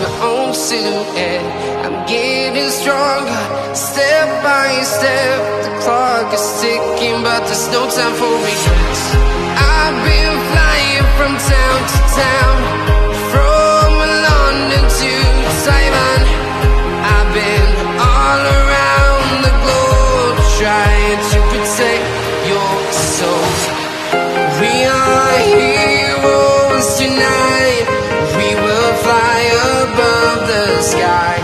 my own silhouette. I'm getting stronger, step by step. The clock is ticking, but there's no time for regrets. I've been flying from town to town, from London to Taiwan. I've been all around the globe, trying to protect your soul. We are heroes tonight. We will fly above the sky.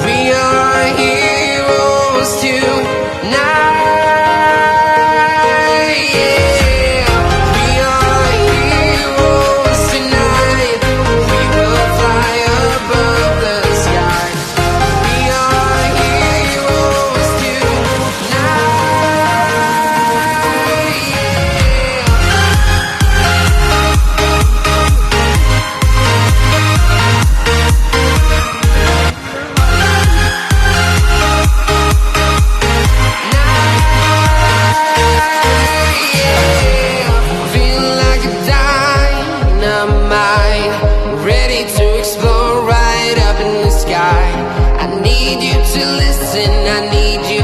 We are heroes tonight. Yeah. We are heroes tonight. We will fly above the sky. We are heroes tonight. Feel like a dynamite, ready to explode right up in the sky. I need you to listen, I need you